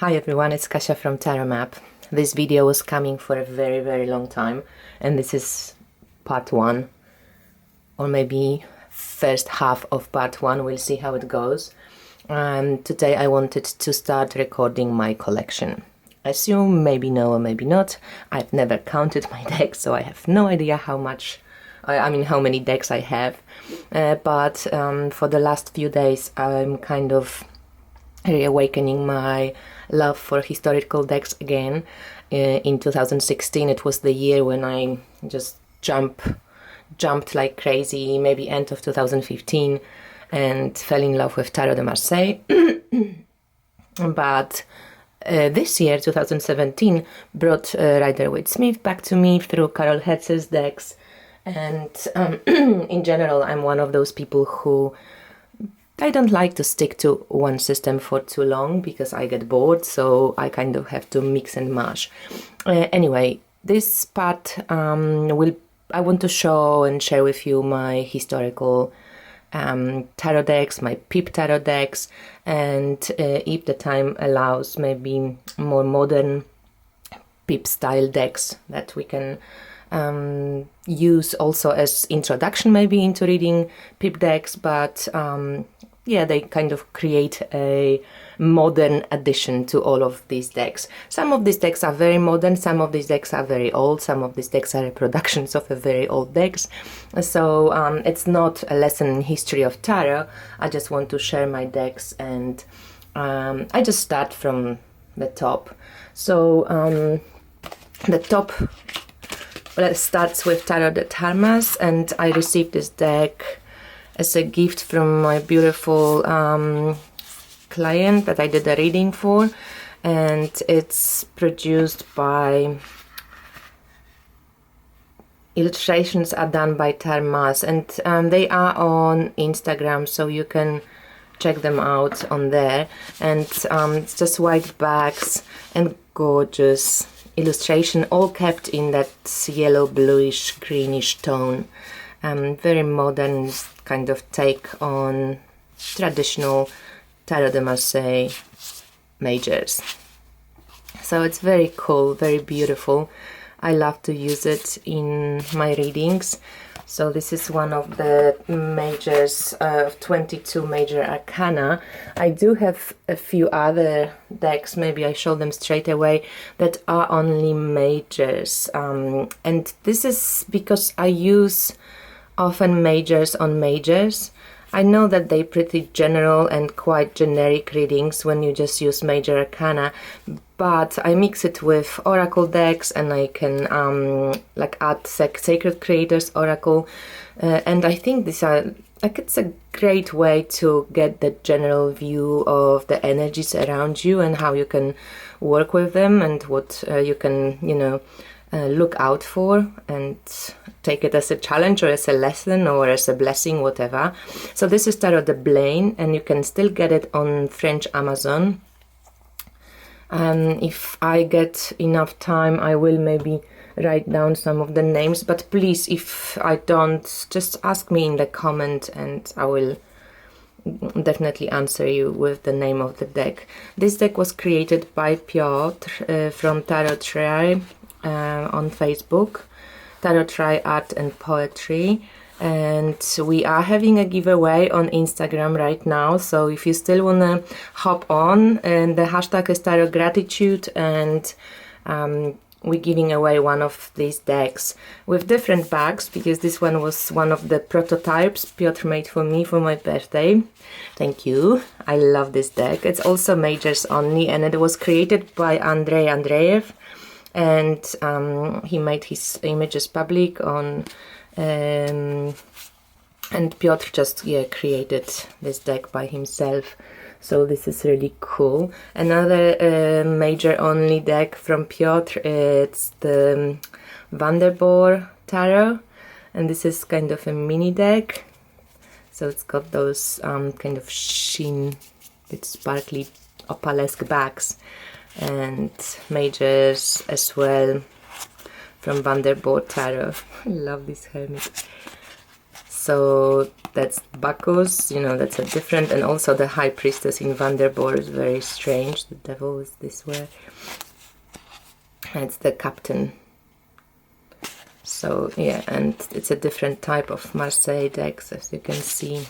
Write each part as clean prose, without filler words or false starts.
Hi everyone, it's Kasia from Tarot Map. This video was coming for a very long time, and this is part 1, or maybe first half of part 1. We'll see how it goes. Today I wanted to start recording my collection. As you maybe know or maybe not, I've never counted my decks, so I have no idea how many decks I have. But for the last few days I'm kind of reawakening my love for historical decks again. In 2016 it was the year when I just jumped like crazy, maybe end of 2015, and fell in love with Tarot de Marseille. But this year, 2017, brought Rider-Waite-Smith back to me through Carol Hertz's decks, and in general I'm one of those people who I don't like to stick to one system for too long because I get bored, so I kind of have to mix and mash. Anyway, this part I want to show and share with you my historical tarot decks, my Pip tarot decks, and if the time allows, maybe more modern Pip style decks that we can use also as introduction maybe into reading Pip decks, but yeah, they kind of create a modern addition to all of these decks. Some of these decks are very modern, some of these decks are very old, some of these decks are reproductions of a very old decks. So it's not a lesson in history of tarot. I just want to share my decks, and I just start from the top. So the top starts with Tarot de Tarmas, and I received this deck as a gift from my beautiful client that I did a reading for, and it's produced by, illustrations are done by Tarmas, and they are on Instagram, so you can check them out on there. And it's just white backs and gorgeous illustration, all kept in that yellow bluish greenish tone. Very modern kind of take on traditional Tarot de Marseille majors. So it's very cool, very beautiful. I love to use it in my readings. So this is one of the majors of 22 major arcana. I do have a few other decks, maybe I show them straight away, that are only majors. And this is because I use often majors on majors. I know that they're pretty general and quite generic readings when you just use major arcana, but I mix it with oracle decks, and I can like add Sacred Creators Oracle, and I think these are like, it's a great way to get the general view of the energies around you and how you can work with them, and what you can, you know, look out for, and take it as a challenge or as a lesson or as a blessing, whatever. So this is Tarot de Blaine, and you can still get it on French Amazon. If I get enough time, I will maybe write down some of the names, but please, if I don't, just ask me in the comment and I will definitely answer you with the name of the deck. This deck was created by Piotr from Tattered Drogo on Facebook, Tarot Try Art and Poetry, and we are having a giveaway on Instagram right now. So if you still wanna hop on, and the hashtag is Tarot Gratitude, and we're giving away one of these decks with different bags, because this one was one of the prototypes Piotr made for me for my birthday. Thank you. I love this deck. It's also majors only, and it was created by Andrei Andreev, and he made his images public on and Piotr just created this deck by himself, so this is really cool. Another major only deck from Piotr, it's the Vanderboer Tarot, and this is kind of a mini deck, so it's got those kind of sheen with sparkly opalesque backs, and majors as well from Vanderboer Tarot. I love this hermit. so that's Bacchus, you know, that's a different, and also the High Priestess in Vanderboer is very strange. The devil is this way. And it's the captain. So yeah, and it's a different type of Marseille decks, as you can see.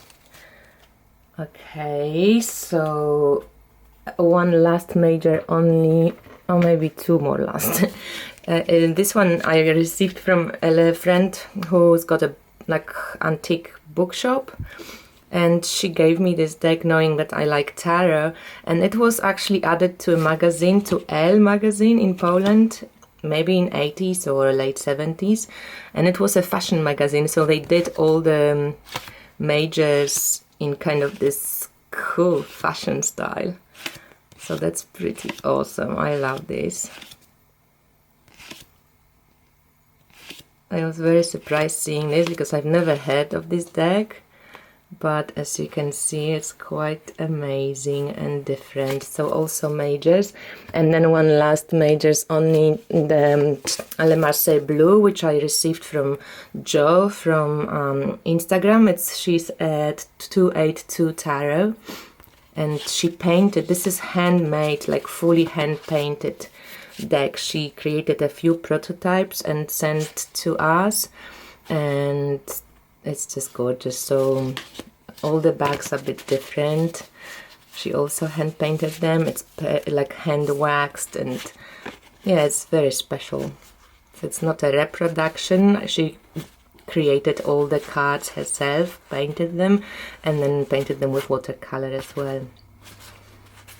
Okay, so one last major only, or maybe two more last. This one I received from a friend who's got a like antique bookshop, and she gave me this deck knowing that I like tarot, and it was actually added to a magazine, to Elle magazine in Poland, maybe in 80s or late 70s, and it was a fashion magazine, so they did all the majors in kind of this cool fashion style. So that's pretty awesome. I love this. I was very surprised seeing this because I've never heard of this deck, but as you can see, it's quite amazing and different. So also majors, and then one last majors only, the Le Marseille Blue, which I received from Jo from Instagram. She's at 282 Tarot, and she painted, this is handmade, like fully hand painted deck. She created a few prototypes and sent to us, and it's just gorgeous. So all the bags are a bit different. She also hand painted them. It's like hand waxed, and yeah, it's very special. So it's not a reproduction. She created all the cards herself, painted them, and then painted them with watercolor as well.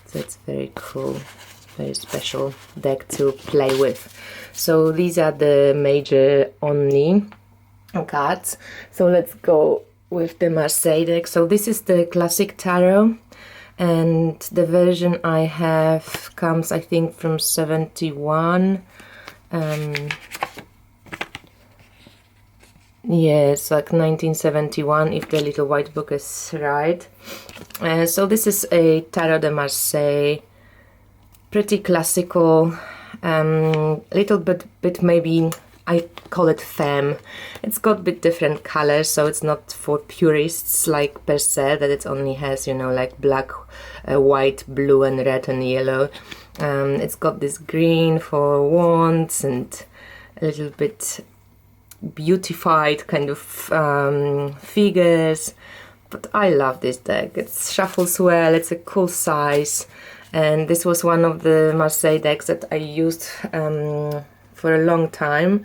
So it's very cool. Very special deck to play with. So these are the major only cards. So let's go with the Marseille deck. So this is the classic tarot, and the version I have comes, I think, from 71. Yes, like 1971, if the little white book is right. So this is a Tarot de Marseille, pretty classical, little bit maybe, I call it femme. It's got a bit different colors, so it's not for purists like per se, that it only has, you know, like black, white, blue and red and yellow. It's got this green for wands and a little bit beautified kind of figures. But I love this deck. It shuffles well, it's a cool size. And this was one of the Marseille decks that I used for a long time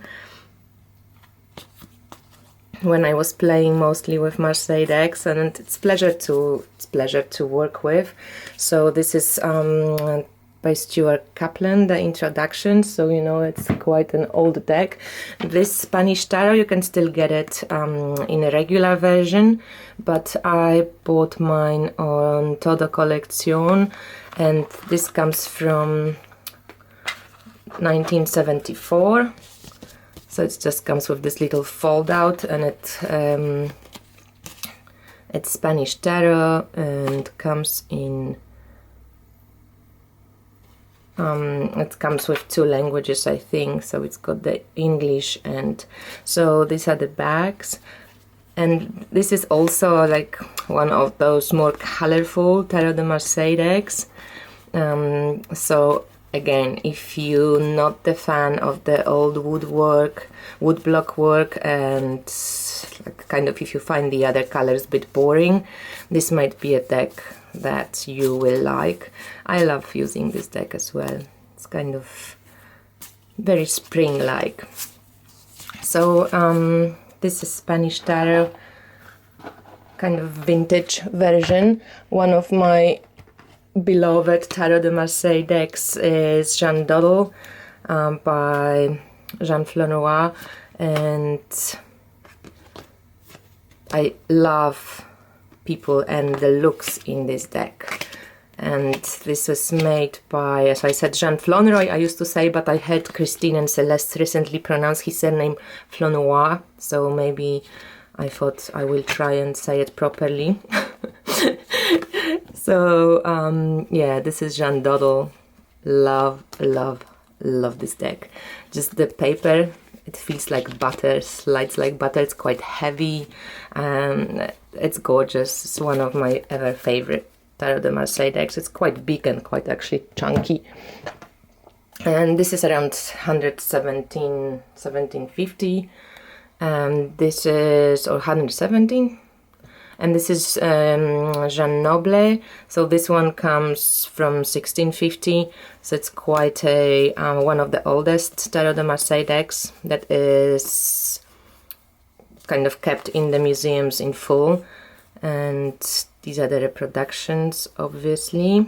when I was playing mostly with Marseille decks, and it's pleasure to work with. So this is by Stuart Kaplan, the introduction, so you know it's quite an old deck. This Spanish Tarot, you can still get it in a regular version, but I bought mine on Todo Colección, and this comes from 1974. So it just comes with this little fold out, and it's Spanish Tarot, and comes in it comes with 2 languages, I think. So it's got the English, and so these are the bags. And this is also like one of those more colorful Tarot de Marseille decks. So again, if you're not the fan of the old woodblock work, and like kind of if you find the other colors a bit boring, this might be a deck that you will like. I love using this deck as well. It's kind of very spring-like. So this is Spanish Tarot, kind of vintage version. One of my beloved Tarot de Marseille decks is Jeanne Dodel by Jean Flonois, and I love people and the looks in this deck. And this was made by, as I said, Jean Flonois, I used to say, but I heard Christine and Celeste recently pronounce his surname Flonois, so maybe I thought I will try and say it properly. So yeah, this is Jeanne Dodel. Love this deck. Just the paper It feels like butter, slides like butter. It's quite heavy. It's gorgeous. It's one of my ever favorite Tarot de Marseille decks. It's quite big and quite actually chunky. And this is around 1750. This is, or 117. And this is Jean Noble. So this one comes from 1650. So it's quite a one of the oldest Tarot de Marseille decks that is kind of kept in the museums in full. And these are the reproductions, obviously.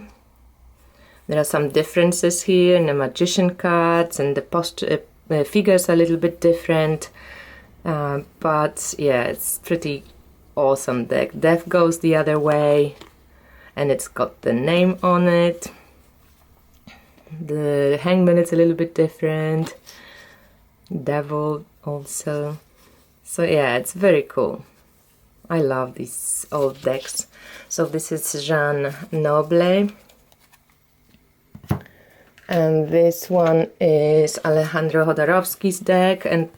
There are some differences here in the magician cards, and the figures are a little bit different. But yeah, it's pretty awesome deck. Death goes the other way, and it's got the name on it. The Hangman is a little bit different. Devil also. So yeah, it's very cool. I love these old decks. So this is Jean Noble. And this one is Alejandro Jodorowsky's deck and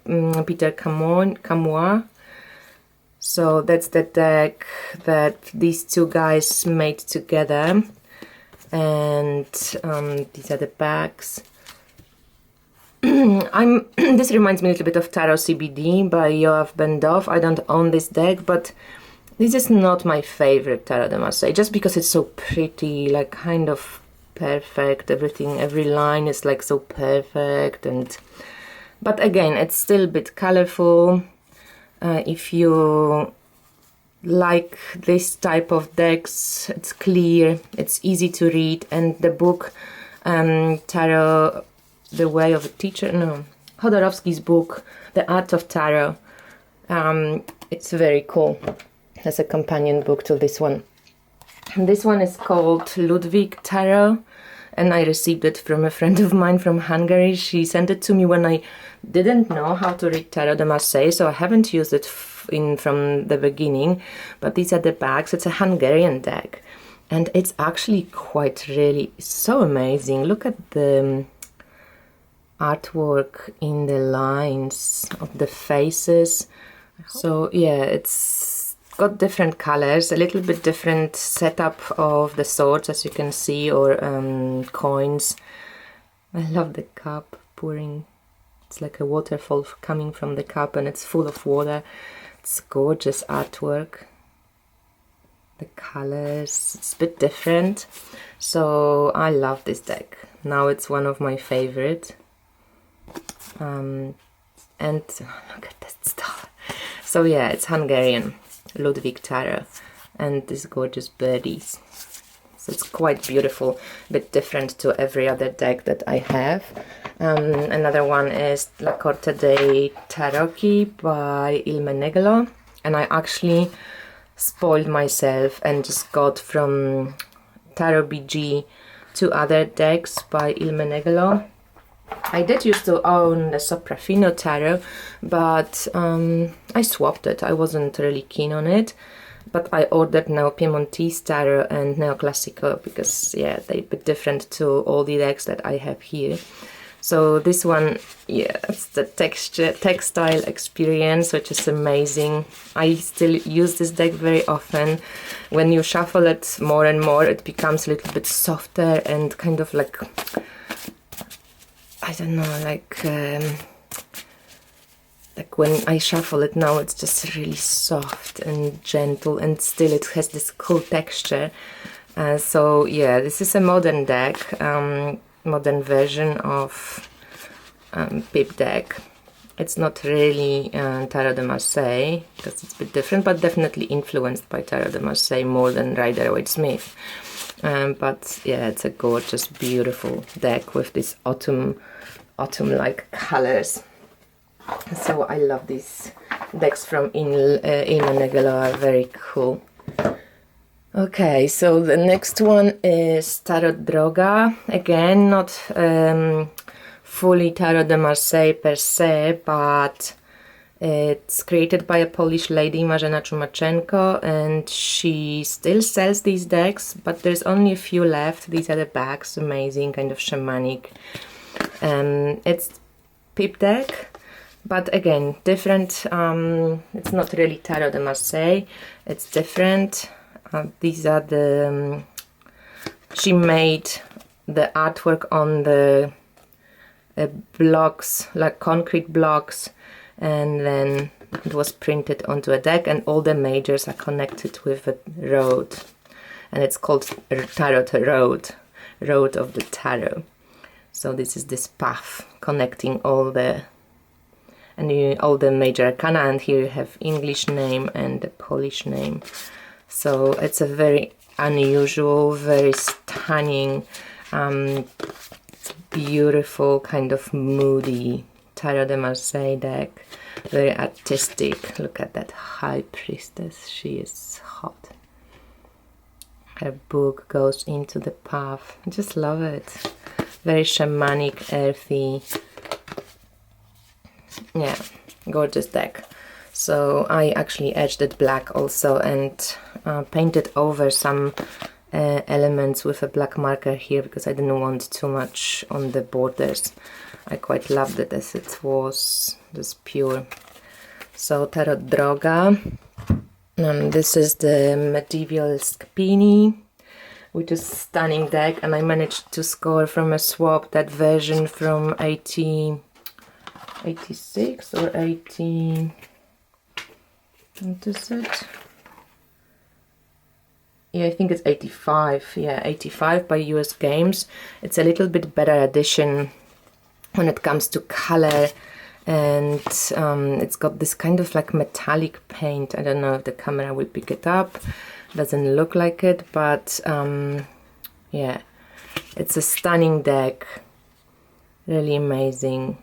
Peter Camois. So that's the deck that these two guys made together. And these are the backs. This reminds me a little bit of Tarot CBD by Yoav Ben-Dov. I don't own this deck, but this is not my favorite Tarot de Marseille, just because it's so pretty, like kind of perfect. Everything, every line is like so perfect, but again, it's still a bit colorful. If you like this type of decks, it's clear, it's easy to read, and the book Tarot, The Way of a Teacher, no, Jodorowsky's book, The Art of Tarot, it's very cool as a companion book to this one. And this one is called Ludwig Tarot, and I received it from a friend of mine from Hungary. She sent it to me when I didn't know how to read Tarot de Marseille, so I haven't used it from the beginning. But these are the backs. It's a Hungarian deck, and it's actually quite really so amazing. Look at the artwork in the lines of the faces. So yeah, it's got different colors, a little bit different setup of the swords, as you can see, or coins. I love the cup pouring. It's like a waterfall coming from the cup, and it's full of water. It's gorgeous artwork. The colors, it's a bit different. So I love this deck. Now it's one of my favorite. And look at that star. So yeah, it's Hungarian. Ludwig Tarot, and these gorgeous birdies. So it's quite beautiful, a bit different to every other deck that I have. Another one is La Corte dei Tarocchi by Il Menegolo, and I actually spoiled myself and just got from Tarot BG 2 other decks by Il Menegolo. I did used to own the Soprafino Tarot, but I swapped it. I wasn't really keen on it, but I ordered now Piemontese Tarot and Neoclassico because, yeah, they're a bit different to all the decks that I have here. So this one, yeah, it's the textile experience, which is amazing. I still use this deck very often. When you shuffle it more and more, it becomes a little bit softer and kind of like, I don't know, like when I shuffle it now, it's just really soft and gentle, and still it has this cool texture. So yeah, this is a modern deck, modern version of Pip deck. It's not really Tarot de Marseille, because it's a bit different, but definitely influenced by Tarot de Marseille more than Rider-Waite-Smith. But yeah, it's a gorgeous, beautiful deck with these autumn-like colors. So I love these decks from Il Menegolo, are very cool. Okay, so the next one is Tattered Drogo. Again, not fully Tarot de Marseille per se, but it's created by a Polish lady, Marzena Czumaczenko, and she still sells these decks, but there's only a few left. These are the backs, amazing, kind of shamanic. It's Pip deck, but again, different. It's not really Tarot de Marseille, it's different. These are the she made the artwork on the blocks, like concrete blocks, and then it was printed onto a deck, and all the majors are connected with a road, and it's called Tarot Road of the Tarot. So this is this path connecting all the major arcana, and here you have English name and the Polish name. So it's a very unusual, very stunning, beautiful, kind of moody Tarot de Marseille deck. Very artistic. Look at that High Priestess. She is hot. Her book goes into the path. I just love it. Very shamanic, earthy. Yeah, gorgeous deck. So I actually edged it black also, and painted over some elements with a black marker here because I didn't want too much on the borders. I quite loved it as it was just pure. So Tattered Drogo. This is the medieval Scapini, which is a stunning deck, and I managed to score from a swap that version from 86 or 80. What is it? Yeah, I think it's 85. Yeah, 85 by US Games. It's a little bit better edition when it comes to color, and it's got this kind of like metallic paint. I don't know if the camera will pick it up. Doesn't look like it, but yeah, it's a stunning deck. Really amazing.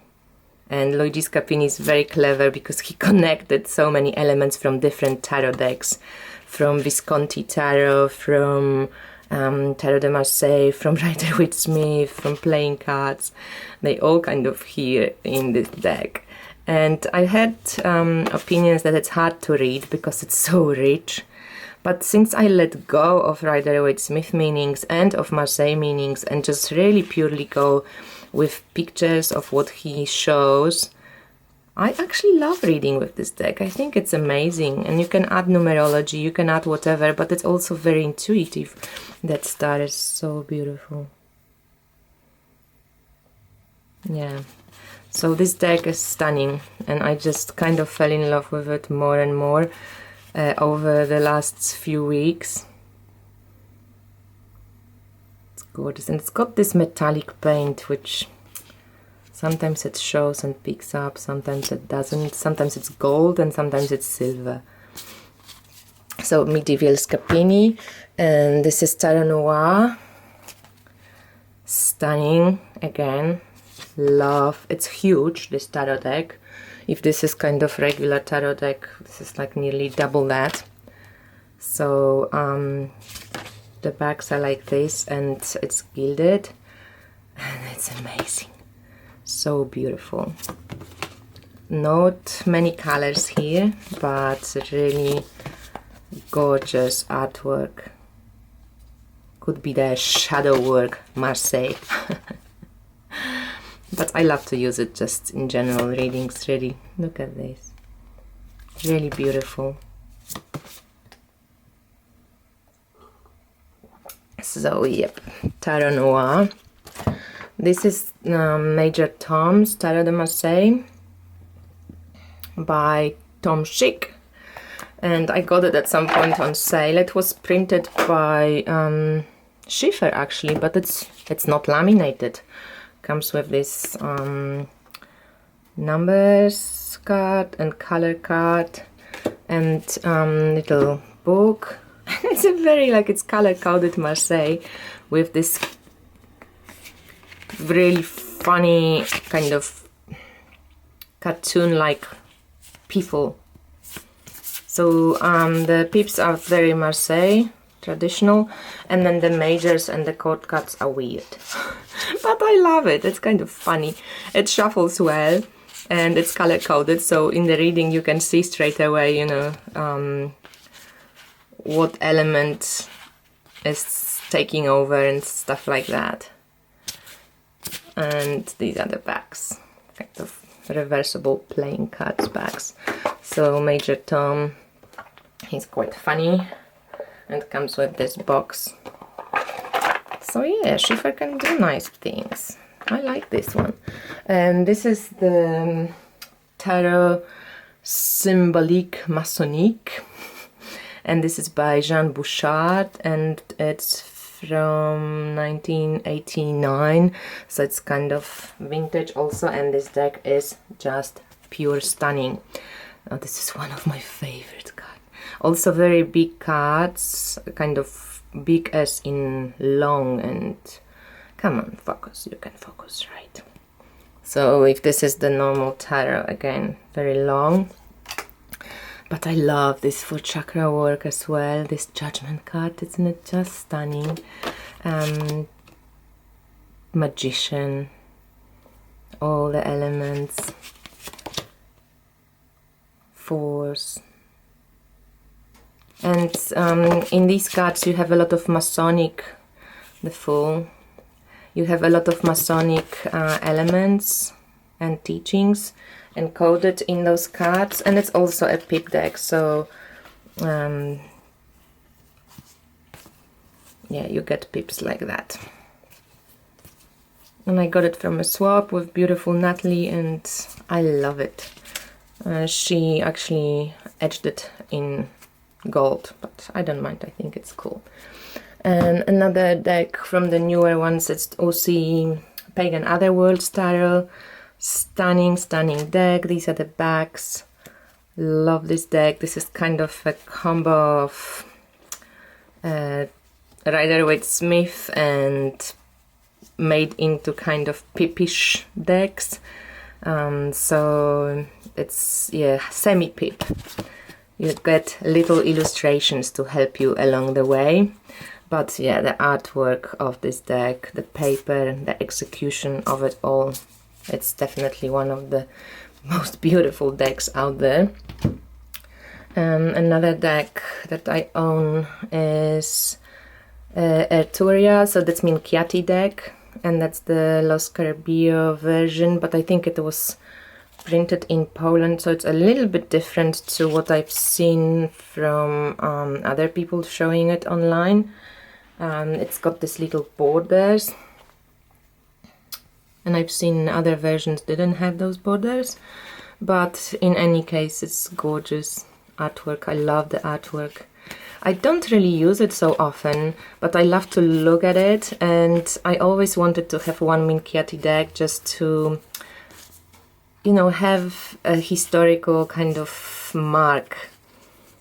And Luigi Scapini is very clever because he connected so many elements from different tarot decks, from Visconti Tarot, from Tarot de Marseille, from Rider-Waite-Smith, from playing cards. They all kind of here in this deck. And I had opinions that it's hard to read because it's so rich. But since I let go of Rider-Waite-Smith meanings and of Marseille meanings and just really purely go with pictures of what he shows, I actually love reading with this deck. I think it's amazing, and you can add numerology, you can add whatever, but it's also very intuitive. That star is so beautiful. Yeah, so this deck is stunning, and I just kind of fell in love with it more and more over the last few weeks. Gorgeous, and it's got this metallic paint, which sometimes it shows and picks up, sometimes it doesn't, sometimes it's gold and sometimes it's silver. So medieval Scapini, and this is Tarot Noir. Stunning again, love. It's huge, this tarot deck. If this is kind of regular tarot deck, this is like nearly double that. So the backs are like this, and it's gilded, and it's amazing, so beautiful. Not many colors here, but really gorgeous artwork. Could be the shadow work Marseille. But I love to use it just in general readings. Really, look at this, really beautiful. So yep, Tarot Noir. This is Major Tom's Tarot de Marseille by Tom Schick, and I got it at some point on sale. It was printed by Schiffer actually, but it's not laminated. Comes with this numbers card and color card and little book. It's a very, like, it's color-coded Marseille with this really funny kind of cartoon-like people. So the pips are very Marseille, traditional, and then the majors and the chord cards are weird. But I love it, it's kind of funny. It shuffles well, and it's color-coded, so in the reading you can see straight away, you know, what element is taking over and stuff like that. And these are the backs, kind of reversible playing cards bags. So Major Tom, he's quite funny and comes with this box. So yeah, Schiffer can do nice things. I like this one. And this is the Tarot Symbolique Maçonnique. And this is by Jean Bouchard, and it's from 1989, so it's kind of vintage also, and this deck is just pure stunning. Oh, this is one of my favorite cards. Also very big cards, kind of big as in long, and come on, focus, you can focus, right? So if this is the normal tarot, again, very long. But I love this for chakra work as well, this Judgment card, isn't it just stunning? Magician, all the elements, Force. And in these cards you have a lot of Masonic, the Fool. You have a lot of Masonic elements and teachings encoded in those cards, and it's also a pip deck, so yeah, you get pips like that. And I got it from a swap with beautiful Natalie, and I love it. She actually etched it in gold, but I don't mind, I think it's cool. And another deck from the newer ones, it's OC Pagan Otherworlds Tarot. Stunning deck. These are the backs. Love this deck. This is kind of a combo of Rider-Waite-Smith and made into kind of pipish decks. So it's, yeah, semi-pip. You get little illustrations to help you along the way. But yeah, the artwork of this deck, the paper, the execution of it all, it's definitely one of the most beautiful decks out there. Another deck that I own is Erturia, so that's Minchiati deck, and that's the Los Carabio version, but I think it was printed in Poland, so it's a little bit different to what I've seen from other people showing it online. It's got these little borders, and I've seen other versions didn't have those borders, but in any case it's gorgeous artwork. I love the artwork. I don't really use it so often, but I love to look at it, and I always wanted to have one Minchiati deck just to, you know, have a historical kind of mark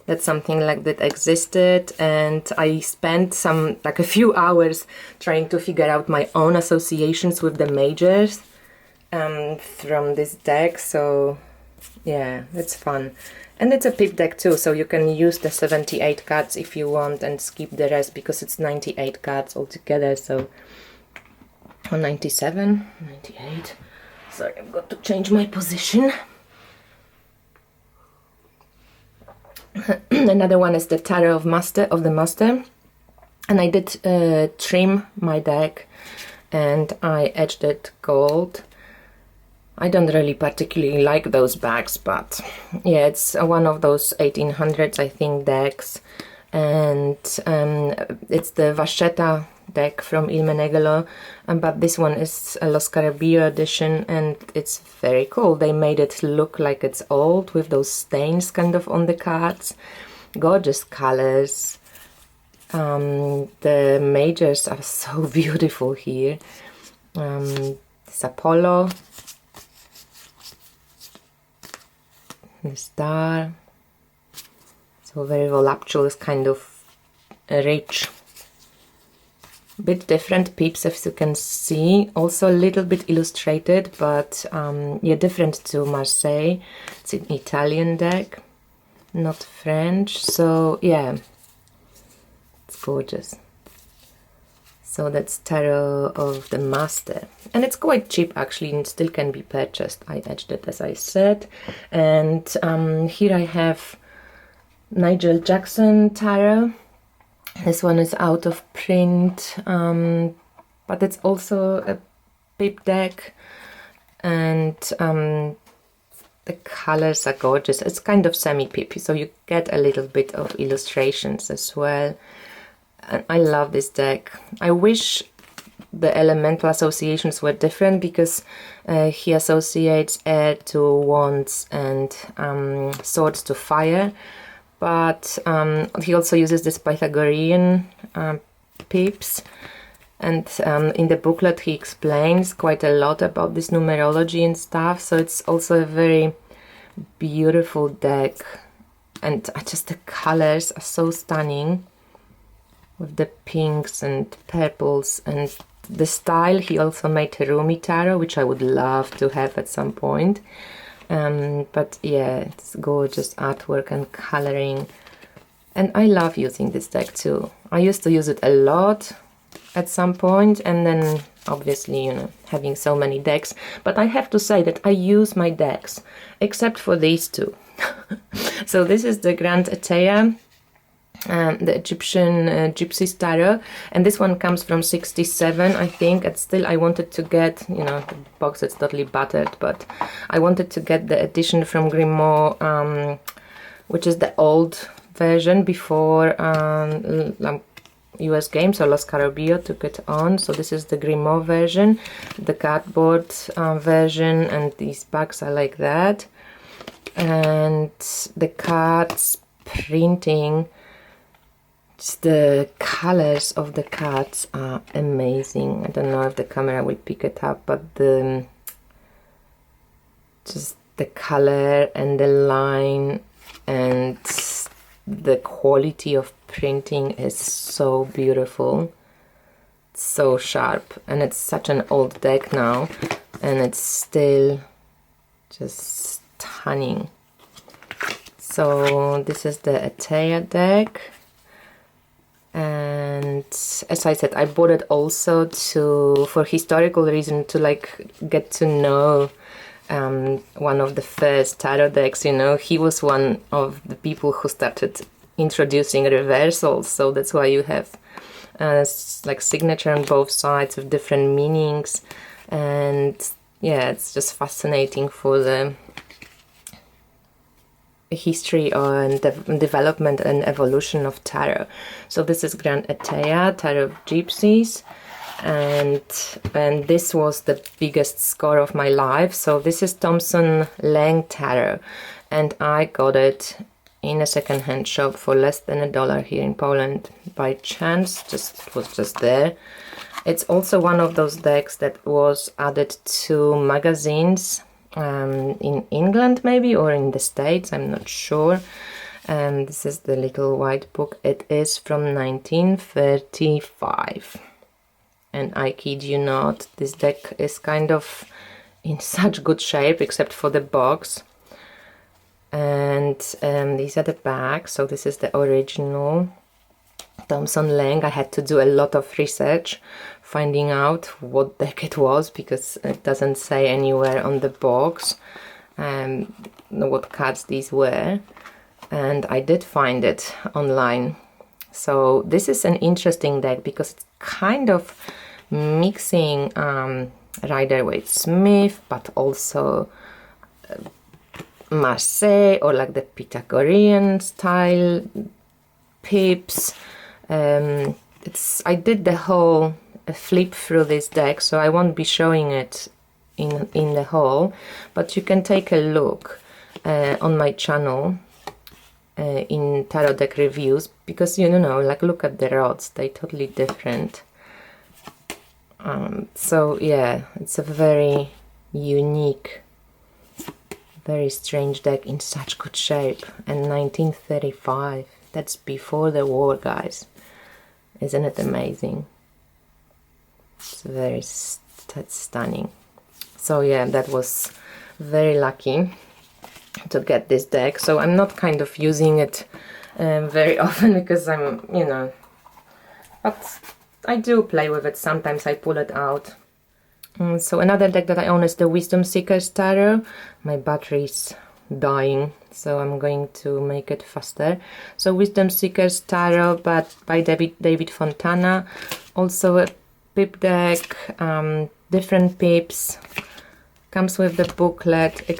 that something like that existed. And I spent a few hours trying to figure out my own associations with the majors from this deck, so yeah, it's fun. And it's a pip deck too, so you can use the 78 cards if you want and skip the rest, because it's 98 cards altogether, so 97, 98. Sorry, I've got to change my position. Another one is the Tarot of the Master, and I did trim my deck and I edged it gold. I don't really particularly like those bags, but yeah, it's one of those 1800s, I think, decks, and it's the Vachetta deck from Il Menegolo, but this one is a Los Carabio edition, and it's very cool. They made it look like it's old with those stains kind of on the cards. Gorgeous colors. The majors are so beautiful here. This Apollo, the star, so very voluptuous, kind of rich, bit different pips, as you can see, also a little bit illustrated, but yeah, different to Marseille. It's an Italian deck, not French, so yeah, it's gorgeous. So that's Tarot of the Master, and it's quite cheap actually, and still can be purchased. I edged it, as I said. And here I have Nigel Jackson Tyra. This one is out of print, but it's also a pip deck, and the colors are gorgeous. It's kind of semi-Pip, so you get a little bit of illustrations as well. And I love this deck. I wish the elemental associations were different, because he associates air to wands and swords to fire, but he also uses this Pythagorean pips, and in the booklet he explains quite a lot about this numerology and stuff, so it's also a very beautiful deck, and just the colors are so stunning with the pinks and purples, and the style. He also made Rumi tarot, which I would love to have at some point. But yeah, it's gorgeous artwork and coloring, and I love using this deck too. I used to use it a lot at some point, and then obviously, you know, having so many decks. But I have to say that I use my decks, except for these two. So this is the Grand Atea, the Egyptian Gypsies Tarot, and this one comes from 67, I think. And still I wanted to get, you know, the box is totally battered, but I wanted to get the edition from Grimaud, which is the old version before US Games or Los Carabio took it on. So this is the Grimaud version, the cardboard version, and these bags are like that. And the cards printing, the colors of the cards are amazing. I don't know if the camera will pick it up, but the just the color and the line and the quality of printing is so beautiful, so sharp, and it's such an old deck now, and it's still just stunning. So this is the Atea deck, and as I said, I bought it also for historical reason, to like get to know one of the first tarot decks. You know, he was one of the people who started introducing reversals, so that's why you have like signature on both sides with different meanings. And yeah, it's just fascinating for the history and development and evolution of tarot. So this is Grand Atea, Tarot of Gypsies, and this was the biggest score of my life. So this is Thompson Lang Tarot, and I got it in a second-hand shop for less than $1 here in Poland by chance. It was just there. It's also one of those decks that was added to magazines in England maybe, or in the States, I'm not sure. This is the little white book. It is from 1935, and I kid you not, this deck is kind of in such good shape, except for the box. And these are the bags. So this is the original Thompson Lang. I had to do a lot of research finding out what deck it was, because it doesn't say anywhere on the box what cards these were, and I did find it online. So this is an interesting deck because it's kind of mixing Rider-Waite-Smith, but also Marseille, or like the Pythagorean style pips. I did the whole flip through this deck, so I won't be showing it in the haul, but you can take a look on my channel in tarot deck reviews, because you know, like, look at the rods, they're totally different. So yeah, it's a very unique, very strange deck in such good shape. And 1935, that's before the war, guys. Isn't it amazing? It's very stunning. So yeah, that was very lucky to get this deck. So I'm not kind of using it very often, because I'm, you know, but I do play with it. Sometimes I pull it out. So another deck that I own is the Wisdom Seekers Tarot. My battery's dying, so I'm going to make it faster. So Wisdom Seekers Tarot, but by David Fontana. Also a pip deck, different pips, Comes with the booklet, he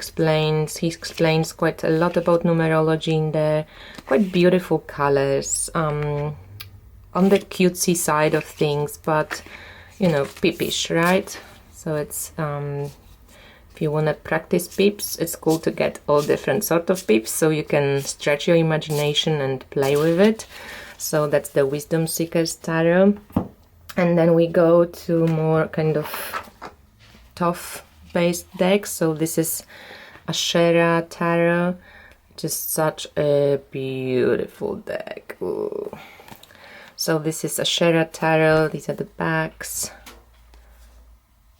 explains quite a lot about numerology in there. Quite beautiful colors, on the cutesy side of things, but you know, pipish, right? So it's if you want to practice pips, it's cool to get all different sort of pips so you can stretch your imagination and play with it. So that's the Wisdom Seekers Tarot. And then we go to more kind of tough based decks. So this is a Shara Tyrell, just such a beautiful deck. Ooh. So this is a Shara Tyrell, these are the backs,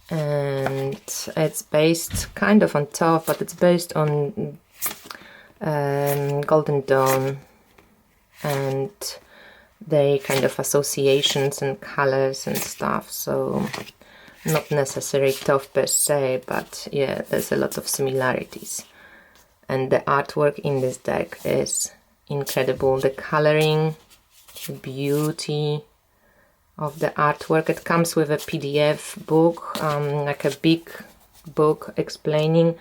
and it's based kind of on tough, but it's based on Golden Dawn and they kind of associations and colors and stuff, so not necessarily tough per se, but yeah, there's a lot of similarities. And the artwork in this deck is incredible. The coloring, the beauty of the artwork. It comes with a PDF book, like a big book explaining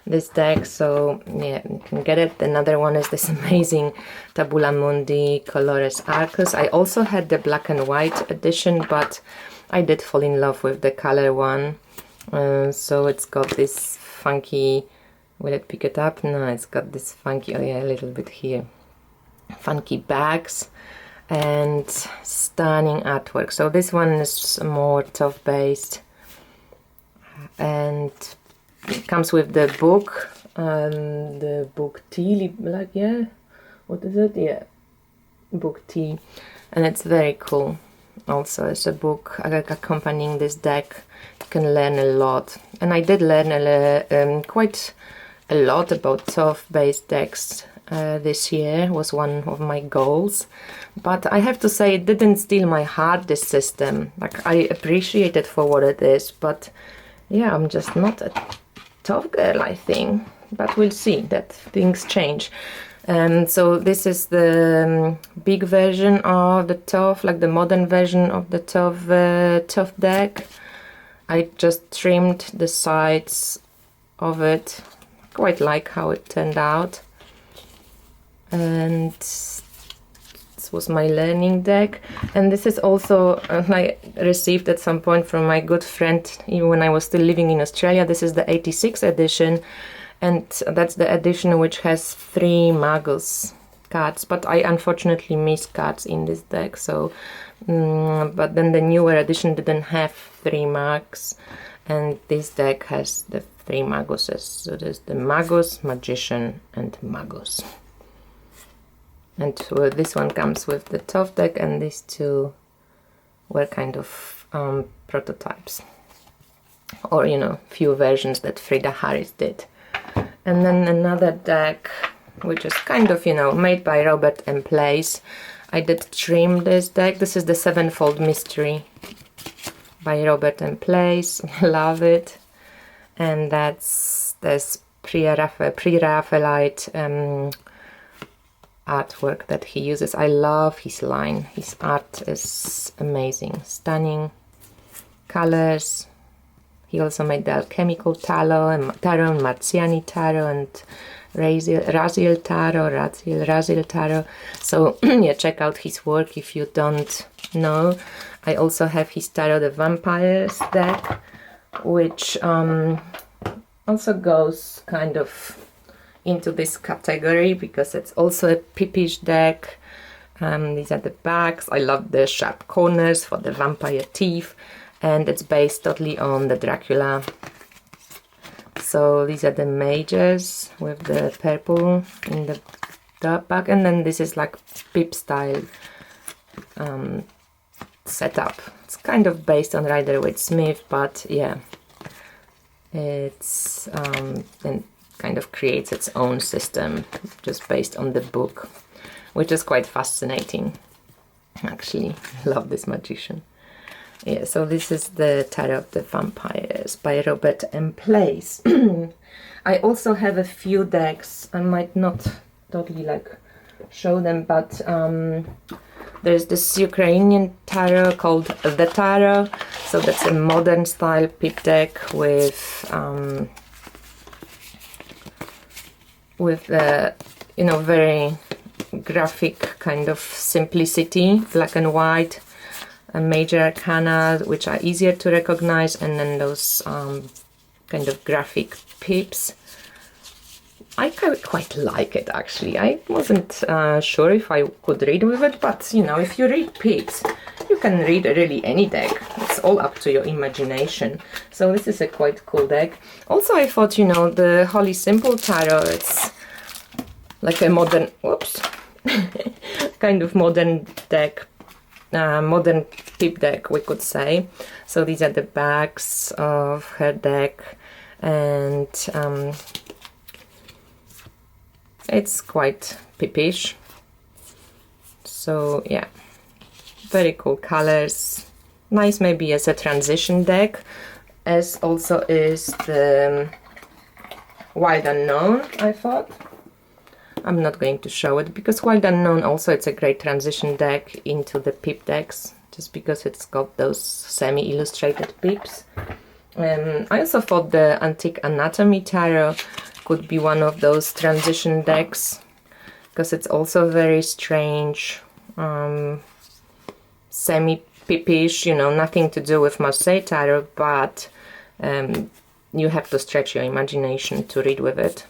this deck, so yeah, you can get it. Another one is this amazing Tabula Mundi Colores Arcus. I also had the black and white edition, but I did fall in love with the color one. So it's got this funky, will it pick it up? No, it's got this funky, oh yeah, a little bit here, funky bags and stunning artwork. So this one is more tough based, and it comes with the book T, like, yeah, what is it? Yeah, book T, and it's very cool. Also, as a book accompanying this deck, you can learn a lot, and I did learn quite a lot about tough based decks this year. Was one of my goals, but I have to say it didn't steal my heart, this system. Like, I appreciate it for what it is, but yeah, I'm just not a tough girl, I think, but we'll see that things change. So this is the big version of the tough, like the modern version of the tough deck. I just trimmed the sides of it. Quite like how it turned out. And this was my learning deck. And this is also I received at some point from my good friend, even when I was still living in Australia. This is the 86 edition. And that's the edition which has 3 Magus cards, but I unfortunately missed cards in this deck. So, but then the newer edition didn't have 3 Mags, and this deck has the 3 Maguses. So there's the Magus, Magician, and Magus. And this one comes with the tough deck, and these two were kind of prototypes, or you know, few versions that Frida Harris did. And then another deck, which is kind of, you know, made by Robert M. Place. I did trim this deck. This is the Sevenfold Mystery by Robert M. Place. Love it. And that's this pre-Raphaelite artwork that he uses. I love his line. His art is amazing, stunning colors. He also made the Alchemical Tarot and Marziani Tarot and Raziel Tarot. So yeah, check out his work if you don't know. I also have his Tarot the Vampires deck, which also goes kind of into this category because it's also a pippish deck. These are the backs. I love the sharp corners for the vampire teeth. And it's based totally on the Dracula. So these are the majors with the purple in the back, and then this is like Pip style setup. It's kind of based on Rider-Waite-Smith, but yeah, it's and kind of creates its own system just based on the book, which is quite fascinating. Actually, love this magician. Yeah, so this is the Tarot of the Vampires by Robert M. Place. I also have a few decks. I might not totally like show them, but there's this Ukrainian tarot called Dattara. So that's a modern style pip deck with with the, you know, very graphic kind of simplicity, black and white, a major arcana which are easier to recognize, and then those kind of graphic pips. I quite like it actually. I wasn't sure if I could read with it, but you know, if you read pips, you can read really any deck. It's all up to your imagination. So this is a quite cool deck. Also, I thought, you know, the Holy Simple Tarot, it's like a modern, whoops, kind of modern deck, modern pip deck, we could say. So these are the backs of her deck, and it's quite pippish. So yeah, very cool colors. Nice maybe as a transition deck, as also is the Wild Unknown, I thought. I'm not going to show it because Wild Unknown also, it's a great transition deck into the pip decks, just because it's got those semi-illustrated pips. I also thought the Antique Anatomy Tarot could be one of those transition decks, because it's also very strange, semi-pippish, you know, nothing to do with Marseille Tarot, but you have to stretch your imagination to read with it.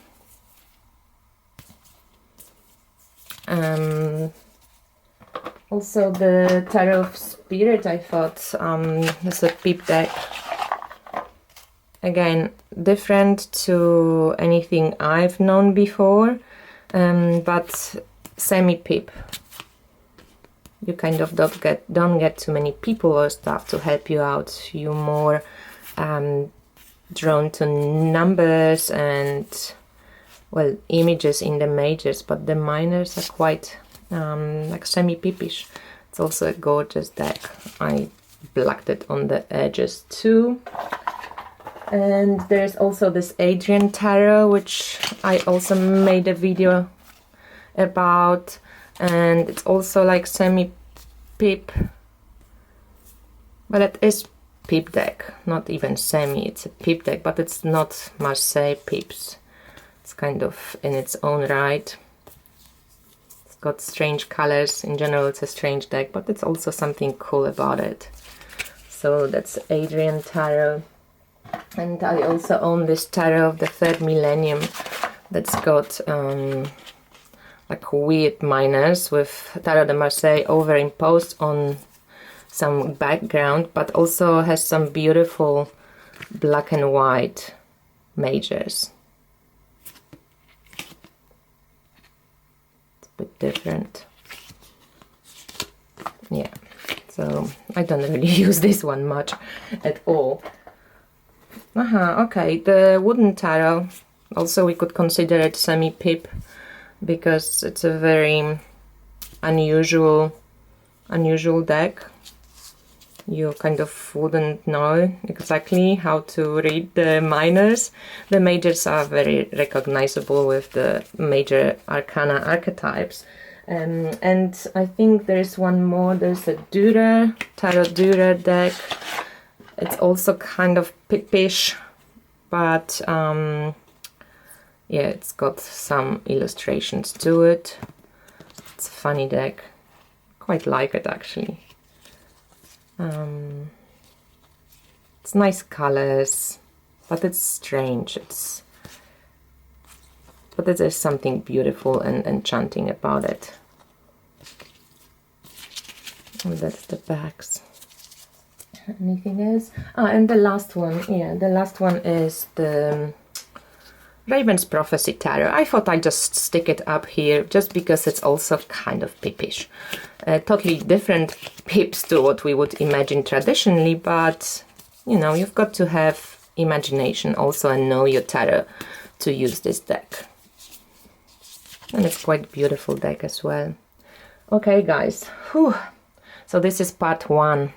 Also the Tarot of Spirit, I thought, is a pip deck. Again, different to anything I've known before, but semi-pip. You kind of don't get too many people or stuff to help you out. You're more drawn to numbers and, well, images in the majors, but the minors are quite like semi-pippish. It's also a gorgeous deck. I blacked it on the edges too. And there's also this Adrian Tarot, which I also made a video about, and it's also like semi-pip, but it is pip deck, not even semi, it's a pip deck, but it's not Marseille pips. It's kind of in its own right. It's got strange colors. In general, it's a strange deck, but it's also something cool about it. So that's Adrian Tarot. And I also own this Tarot of the Third Millennium that's got like weird minors with Tarot de Marseille overimposed on some background, but also has some beautiful black and white majors. It's a bit different. Yeah, so I don't really use this one much at all. Okay, the Wooden Tarot, also we could consider it semi-pip, because it's a very unusual deck. You kind of wouldn't know exactly how to read the minors. The majors are very recognizable with the major arcana archetypes. And I think there's one more, there's a Dürer, Tarot Dürer deck. It's also kind of pippish, but yeah, it's got some illustrations to it. It's a funny deck. Quite like it actually. It's nice colors, but it's strange. But there's something beautiful and enchanting about it. And that's the backs. Anything else? And the last one, yeah, the last one is the Raven's Prophecy Tarot. I thought I'd just stick it up here just because it's also kind of pippish. Totally different pips to what we would imagine traditionally, but you know, you've got to have imagination also and know your tarot to use this deck. And it's quite beautiful deck as well. Okay guys, whew. So this is part 1.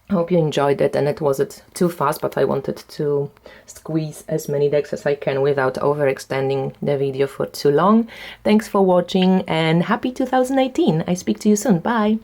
I hope you enjoyed it, and it wasn't too fast, but I wanted to squeeze as many decks as I can without overextending the video for too long. Thanks for watching and happy 2018. I speak to you soon. Bye!